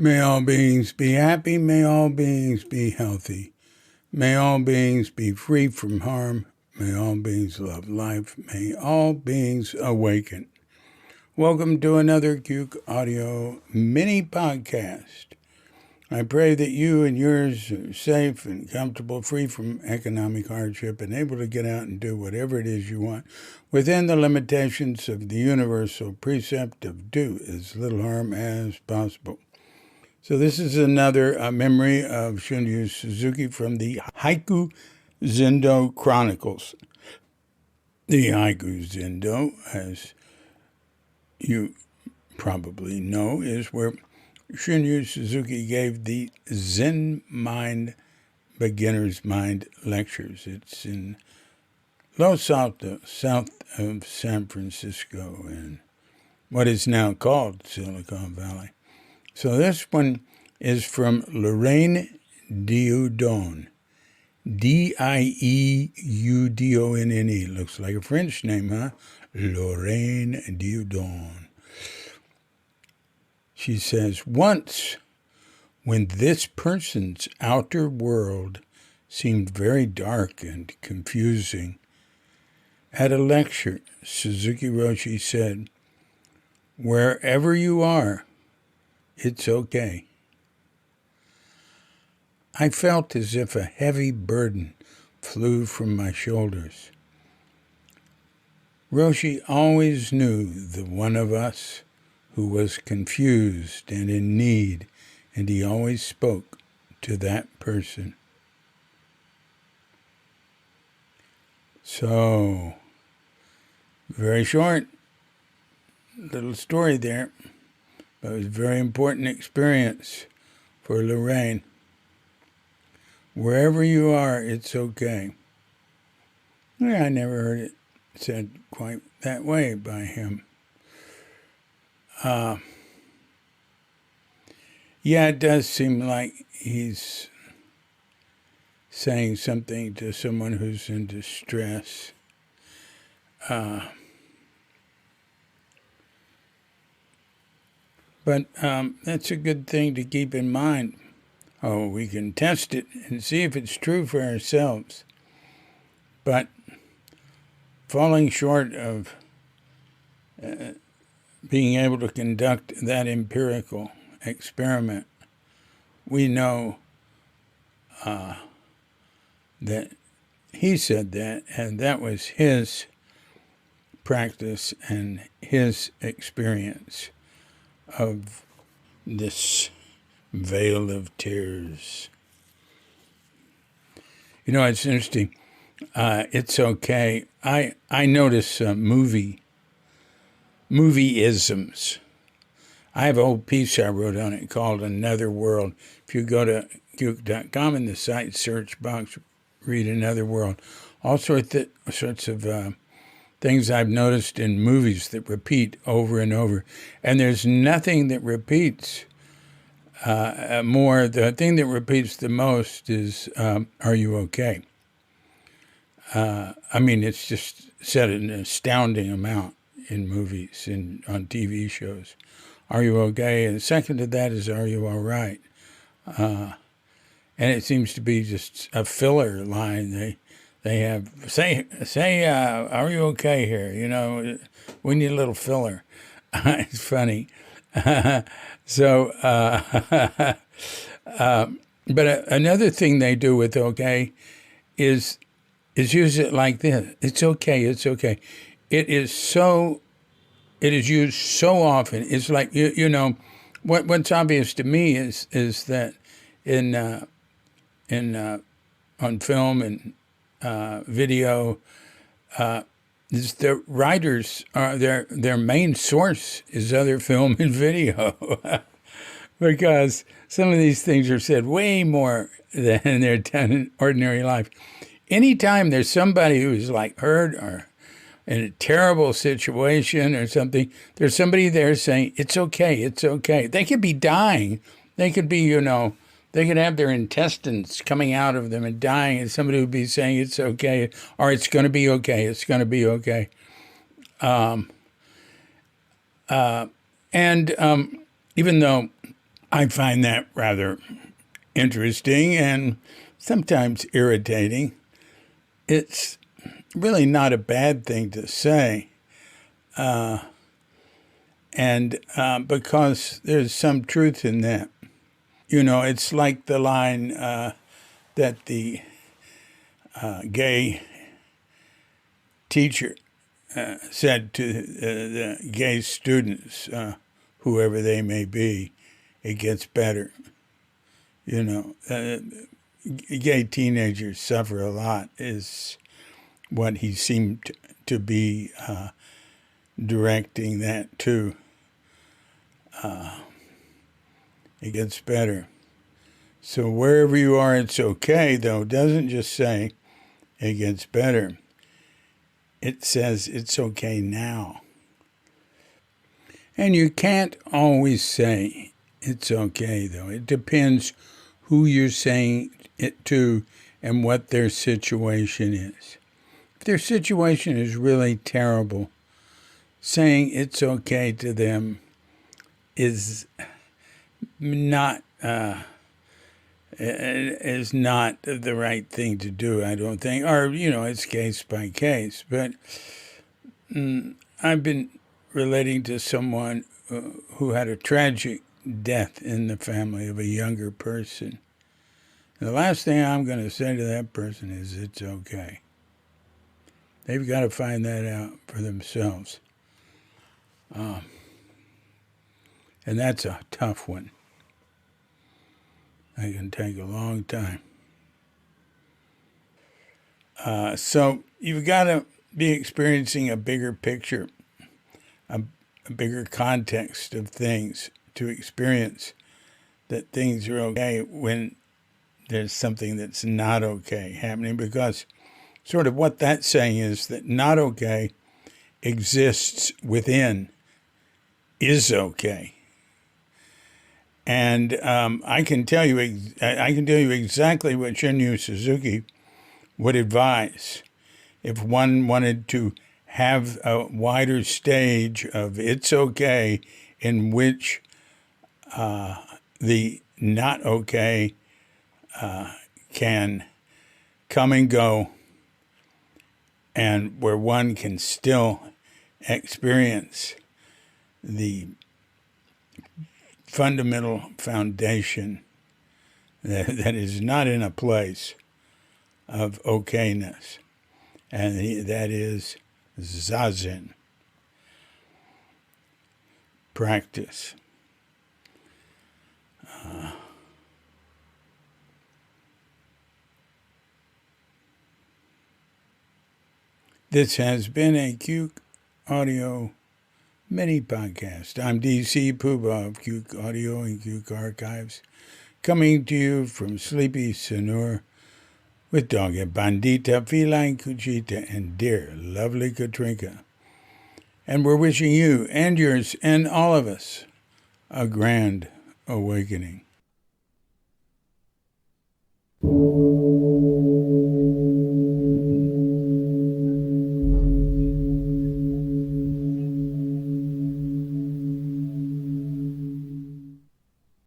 May all beings be happy. May all beings be healthy. May all beings be free from harm. May all beings love life. May all beings awaken. Welcome to another Cuke Audio mini podcast. I pray that you and yours are safe and comfortable, free from economic hardship, and able to get out and do whatever it is you want within the limitations of the universal precept of do as little harm as possible. So this is another memory of Shunryu Suzuki from the Haiku Zendo Chronicles. The Haiku Zendo, as you probably know, is where Shunryu Suzuki gave the Zen Mind, Beginner's Mind lectures. It's in Los Altos, south of San Francisco, in what is now called Silicon Valley. So this one is from Lorraine Dieudonne. Dieudonne. Looks like a French name, huh? Lorraine Dieudonne. She says, once, when this person's outer world seemed very dark and confusing, at a lecture, Suzuki Roshi said, wherever you are, it's okay. I felt as if a heavy burden flew from my shoulders. Roshi always knew the one of us who was confused and in need, and he always spoke to that person. So, very short little story there, but it was a very important experience for Lorraine. Wherever you are, it's okay. Yeah, I never heard it said quite that way by him. Yeah, it does seem like he's saying something to someone who's in distress. But that's a good thing to keep in mind. Oh, we can test it and see if it's true for ourselves. But falling short of being able to conduct that empirical experiment, we know that he said that, and that was his practice and his experience of this veil of tears. You know, it's interesting. It's okay. I notice movie-isms. I have a whole piece I wrote on it called Another World. If you go to Cuke.com in the site search box, read Another World. All sorts of things I've noticed in movies that repeat over and over. And there's nothing that repeats more. The thing that repeats the most is, are you okay? I mean, it's just said an astounding amount in movies and on TV shows. Are you okay? And second to that is, are you all right? And it seems to be just a filler line. They have, say, are you okay here? You know, we need a little filler. It's funny. So, but another thing they do with okay is use it like this. It's okay. It's okay. It is used so often. It's like, you know, what's obvious to me is that on film and video, is the writers are their main source is other film and video, because some of these things are said way more than they're done in ordinary life. Anytime there's somebody who's like hurt or in a terrible situation or something, there's somebody there saying, it's okay, it's okay. They could be dying. They could be, you know, they could have their intestines coming out of them and dying, and somebody would be saying, it's okay, or it's going to be okay, it's going to be okay. Even though I find that rather interesting and sometimes irritating. It's really not a bad thing to say. And because there's some truth in that. You know, it's like the line that the gay teacher said to the gay students, whoever they may be, it gets better. You know, gay teenagers suffer a lot, is what he seemed to be directing that to. It gets better. So wherever you are, it's okay, though. It doesn't just say it gets better. It says it's okay now. And you can't always say it's okay, though. It depends who you're saying it to and what their situation is. If their situation is really terrible, saying it's okay to them is not the right thing to do, I don't think. Or, you know, it's case by case. But I've been relating to someone who had a tragic death in the family of a younger person. The last thing I'm going to say to that person is it's okay. They've got to find that out for themselves. And that's a tough one. It can take a long time. So you've got to be experiencing a bigger picture, a bigger context of things to experience that things are okay when there's something that's not okay happening, because sort of what that's saying is that not okay exists within is okay. And I can tell you exactly what Shunryu Suzuki would advise if one wanted to have a wider stage of it's okay in which the not okay can come and go, and where one can still experience the fundamental foundation that is not in a place of okayness, and that is zazen practice. This has been a Cuke Audio mini podcast. I'm DC Poobah of Cuke Audio and Cuke Archives, coming to you from sleepy Sonora with Doggy Bandita, Feline Cuchita, and dear lovely Katrinka. And we're wishing you and yours and all of us a grand awakening.